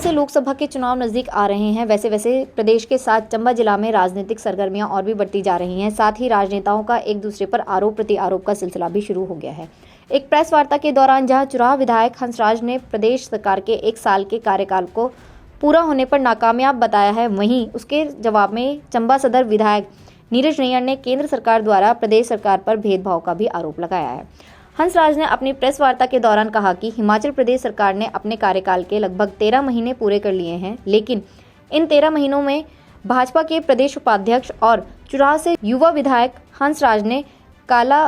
जैसे लोकसभा के चुनाव नजदीक आ रहे हैं, वैसे वैसे प्रदेश के साथ चंबा जिला में राजनीतिक सरगर्मियां और भी बढ़ती जा रही हैं। साथ ही राजनेताओं का एक दूसरे पर आरोप प्रत्यारोप का सिलसिला भी शुरू हो गया है। एक प्रेस वार्ता के दौरान जहां चुराह विधायक हंसराज ने प्रदेश सरकार के 1 साल के कार्यकाल को पूरा होने पर नाकामयाब बताया है, वहीं उसके जवाब में चंबा सदर विधायक नीरज नैयर ने केंद्र सरकार द्वारा प्रदेश सरकार पर भेदभाव का भी आरोप लगाया है। हंसराज ने अपनी प्रेस वार्ता के दौरान कहा कि हिमाचल प्रदेश सरकार ने अपने कार्यकाल के लगभग 13 महीने पूरे कर लिए हैं, लेकिन इन 13 महीनों में भाजपा के प्रदेश उपाध्यक्ष और चुराह से युवा विधायक हंसराज ने काला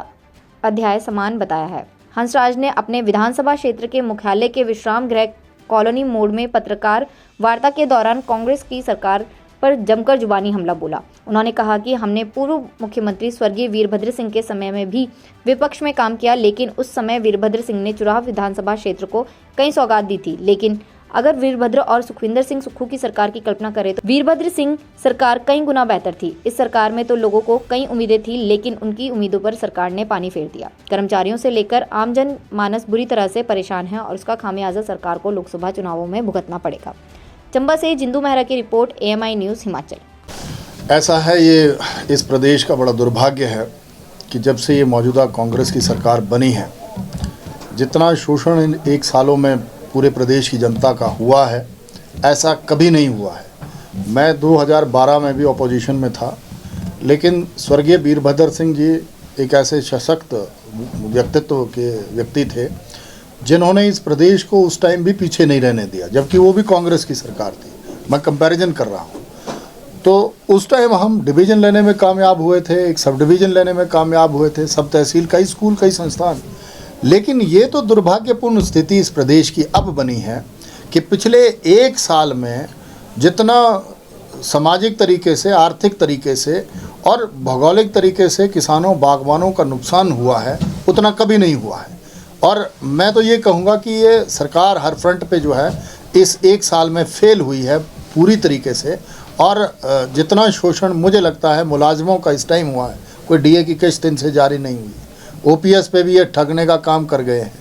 अध्याय समान बताया है। हंसराज ने अपने विधानसभा क्षेत्र के मुख्यालय के विश्राम गृह कॉलोनी मोड़ में पत्रकार वार्ता के दौरान कांग्रेस की सरकार पर जमकर जुबानी हमला बोला। उन्होंने कहा कि हमने पूर्व मुख्यमंत्री स्वर्गीय वीरभद्र सिंह के समय में भी विपक्ष में काम किया, लेकिन उस समय वीरभद्र सिंह ने चुराह विधानसभा क्षेत्र को कई सौगात दी थी। लेकिन अगर वीरभद्र और सुखविंदर सिंह सुक्खू की सरकार की कल्पना करें तो वीरभद्र सिंह सरकार कई गुना बेहतर थी। इस सरकार में तो लोगों को कई उम्मीदें थी, लेकिन उनकी उम्मीदों पर सरकार ने पानी फेर दिया। कर्मचारियों से लेकर आम जन मानस बुरी तरह से परेशान है और उसका खामियाजा सरकार को लोकसभा चुनावों में भुगतना पड़ेगा। चंबा से जिंदू मेहरा की रिपोर्ट, AMI न्यूज़ हिमाचल। ऐसा है, ये इस प्रदेश का बड़ा दुर्भाग्य है कि जब से ये मौजूदा कांग्रेस की सरकार बनी है, जितना शोषण इन 1 सालों में पूरे प्रदेश की जनता का हुआ है, ऐसा कभी नहीं हुआ है। मैं 2012 में भी अपोजिशन में था, लेकिन स्वर्गीय वीरभद्र सिंह जी एक ऐसे सशक्त व्यक्तित्व के व्यक्ति थे जिन्होंने इस प्रदेश को उस टाइम भी पीछे नहीं रहने दिया, जबकि वो भी कांग्रेस की सरकार थी। मैं कंपैरिजन कर रहा हूँ। तो उस टाइम हम डिवीज़न लेने में कामयाब हुए थे, एक सब डिवीज़न लेने में कामयाब हुए थे, सब तहसील, कई स्कूल, कई संस्थान। लेकिन ये तो दुर्भाग्यपूर्ण स्थिति इस प्रदेश की अब बनी है कि पिछले 1 साल में जितना सामाजिक तरीके से, आर्थिक तरीके से और भौगोलिक तरीके से किसानों, बागवानों का नुकसान हुआ है, उतना कभी नहीं हुआ है। और मैं तो ये कहूँगा कि ये सरकार हर फ्रंट पे जो है इस 1 साल में फेल हुई है पूरी तरीके से। और जितना शोषण मुझे लगता है मुलाजिमों का इस टाइम हुआ है, कोई DA की किस्त इनसे जारी नहीं हुई। OPS पे भी ये ठगने का काम कर गए हैं।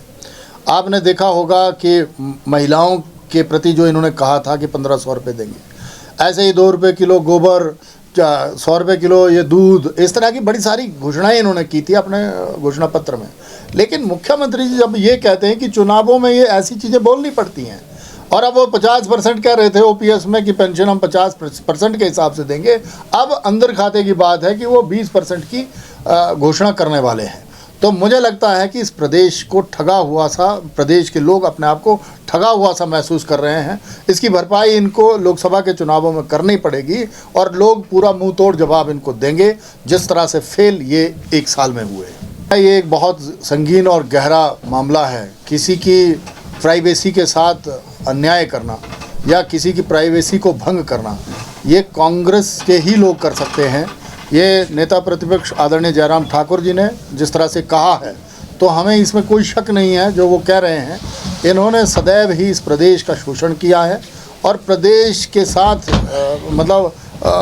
आपने देखा होगा कि महिलाओं के प्रति जो इन्होंने कहा था कि 1500 रुपये देंगे, ऐसे ही 2 रुपये किलो गोबर, 100 रुपये किलो ये दूध, इस तरह की बड़ी सारी घोषणाएं इन्होंने की थी अपने घोषणा पत्र में। लेकिन मुख्यमंत्री जी जब ये कहते हैं कि चुनावों में ये ऐसी चीज़ें बोलनी पड़ती हैं, और अब वो 50% कह रहे थे OPS में कि पेंशन हम 50% के हिसाब से देंगे, अब अंदर खाते की बात है कि वो 20% की घोषणा करने वाले हैं। तो मुझे लगता है कि इस प्रदेश को ठगा हुआ सा, प्रदेश के लोग अपने आप को ठगा हुआ सा महसूस कर रहे हैं। इसकी भरपाई इनको लोकसभा के चुनावों में करनी पड़ेगी और लोग पूरा मुंह तोड़ जवाब इनको देंगे, जिस तरह से फेल ये 1 साल में हुए। ये एक बहुत संगीन और गहरा मामला है। किसी की प्राइवेसी के साथ अन्याय करना या किसी की प्राइवेसी को भंग करना, ये कांग्रेस के ही लोग कर सकते हैं। ये नेता प्रतिपक्ष आदरणीय जयराम ठाकुर जी ने जिस तरह से कहा है, तो हमें इसमें कोई शक नहीं है जो वो कह रहे हैं। इन्होंने सदैव ही इस प्रदेश का शोषण किया है और प्रदेश के साथ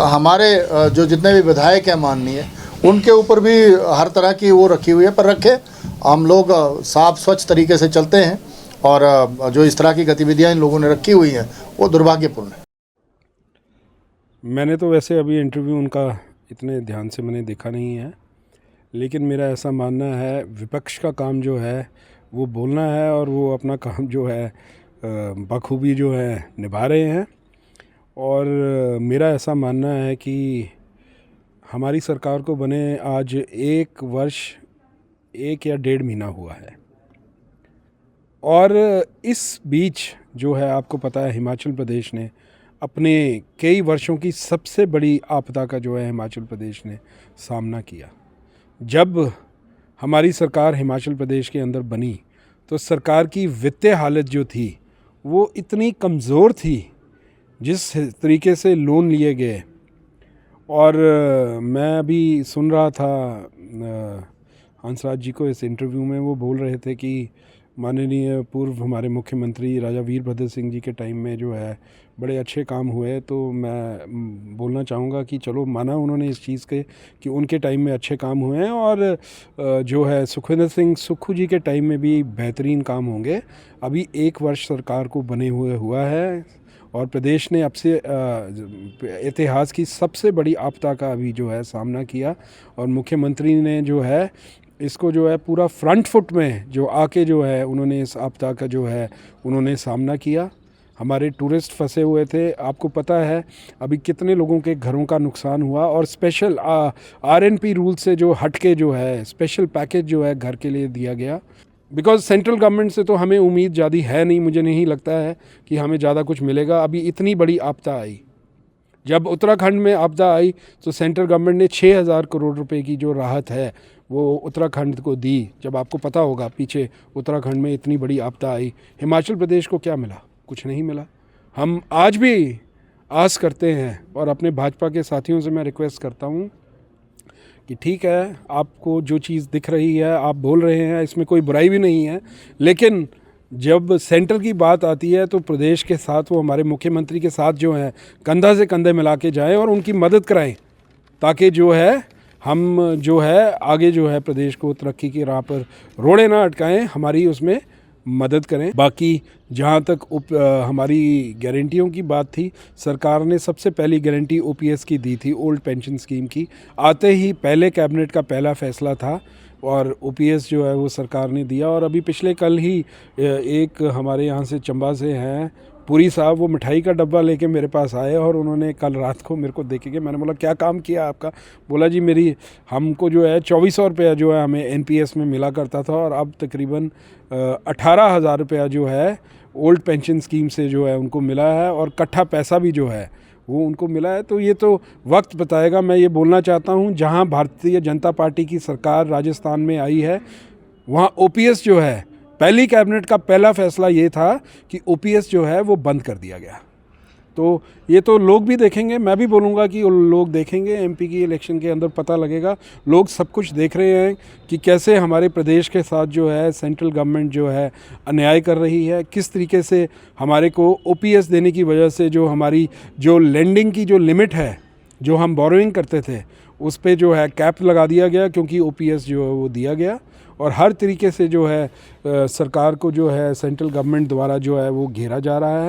हमारे जो जितने भी विधायक हैं माननीय, उनके ऊपर भी हर तरह की वो रखी हुई है। पर रखे, हम लोग साफ स्वच्छ तरीके से चलते हैं और जो इस तरह की गतिविधियां इन लोगों ने रखी हुई हैं वो दुर्भाग्यपूर्ण है। मैंने तो वैसे अभी इंटरव्यू उनका इतने ध्यान से मैंने देखा नहीं है, लेकिन मेरा ऐसा मानना है विपक्ष का काम जो है वो बोलना है और वो अपना काम जो है बखूबी जो है निभा रहे हैं। और मेरा ऐसा मानना है कि हमारी सरकार को बने आज 1 वर्ष 1 या 1.5 महीना हुआ है, और इस बीच जो है आपको पता है हिमाचल प्रदेश ने अपने कई वर्षों की सबसे बड़ी आपदा का जो है हिमाचल प्रदेश ने सामना किया। जब हमारी सरकार हिमाचल प्रदेश के अंदर बनी तो सरकार की वित्तीय हालत जो थी वो इतनी कमज़ोर थी, जिस तरीके से लोन लिए गए। और मैं अभी सुन रहा था हंसराज जी को इस इंटरव्यू में, वो बोल रहे थे कि माननीय पूर्व हमारे मुख्यमंत्री राजा वीरभद्र सिंह जी के टाइम में जो है बड़े अच्छे काम हुए। तो मैं बोलना चाहूँगा कि चलो माना उन्होंने इस चीज़ के कि उनके टाइम में अच्छे काम हुए हैं, और जो है सुखविंदर सिंह सुक्खू जी के टाइम में भी बेहतरीन काम होंगे। अभी 1 वर्ष सरकार को बने हुए हुआ है और प्रदेश ने अब से इतिहास की सबसे बड़ी आपदा का अभी जो है सामना किया और मुख्यमंत्री ने जो है इसको जो है पूरा फ्रंट फुट में जो आके जो है उन्होंने इस आपदा का जो है उन्होंने सामना किया। हमारे टूरिस्ट फंसे हुए थे, आपको पता है अभी कितने लोगों के घरों का नुकसान हुआ और स्पेशल आरएनपी रूल से जो हटके जो है स्पेशल पैकेज जो है घर के लिए दिया गया। बिकॉज़ सेंट्रल गवर्नमेंट से तो हमें उम्मीद ज़्यादा है नहीं, मुझे नहीं लगता है कि हमें ज़्यादा कुछ मिलेगा। अभी इतनी बड़ी आपदा आई, जब उत्तराखंड में आपदा आई तो सेंट्रल गवर्नमेंट ने 6,000 करोड़ रुपए की जो राहत है वो उत्तराखंड को दी। जब आपको पता होगा पीछे उत्तराखंड में इतनी बड़ी आपदा आई, हिमाचल प्रदेश को क्या मिला? कुछ नहीं मिला। हम आज भी आस करते हैं और अपने भाजपा के साथियों से मैं रिक्वेस्ट करता हूँ कि ठीक है, आपको जो चीज़ दिख रही है आप बोल रहे हैं, इसमें कोई बुराई भी नहीं है, लेकिन जब सेंटर की बात आती है तो प्रदेश के साथ वो हमारे मुख्यमंत्री के साथ जो है कंधा से कंधे मिला के जाएँ और उनकी मदद कराएं, ताकि जो है हम जो है आगे जो है प्रदेश को तरक्की की राह पर रोड़े ना अटकाएं, हमारी उसमें मदद करें। बाकी जहाँ तक हमारी गारंटियों की बात थी, सरकार ने सबसे पहली गारंटी ओपीएस की दी थी, ओल्ड पेंशन स्कीम की। आते ही पहले कैबिनेट का पहला फैसला था और ओपीएस जो है वो सरकार ने दिया। और अभी पिछले कल ही एक हमारे यहाँ से चंबा से हैं पुरी साहब, वो मिठाई का डब्बा लेके मेरे पास आए और उन्होंने कल रात को मेरे को देखे कि मैंने बोला क्या काम किया आपका? बोला जी मेरी हमको जो है 2400 रुपया जो है हमें एनपीएस में मिला करता था और अब तकरीबन 18,000 रुपया जो है ओल्ड पेंशन स्कीम से जो है उनको मिला है और कट्ठा पैसा भी जो है वो उनको मिला है। तो ये तो वक्त बताएगा। मैं ये बोलना चाहता हूँ, जहाँ भारतीय जनता पार्टी की सरकार राजस्थान में आई है वहाँ ओपीएस जो है, पहली कैबिनेट का पहला फैसला ये था कि ओपीएस जो है वो बंद कर दिया गया। तो ये तो लोग भी देखेंगे, मैं भी बोलूँगा कि लोग देखेंगे, एमपी की इलेक्शन के अंदर पता लगेगा। लोग सब कुछ देख रहे हैं कि कैसे हमारे प्रदेश के साथ जो है सेंट्रल गवर्नमेंट जो है अन्याय कर रही है, किस तरीके से हमारे को ओपीएस देने की वजह से जो हमारी जो लेंडिंग की जो लिमिट है, जो हम बोरोइंग करते थे, उस पे जो है कैप लगा दिया गया क्योंकि ओपीएस जो है वो दिया गया। और हर तरीके से जो है सरकार को जो है सेंट्रल गवर्नमेंट द्वारा जो है वो घेरा जा रहा है।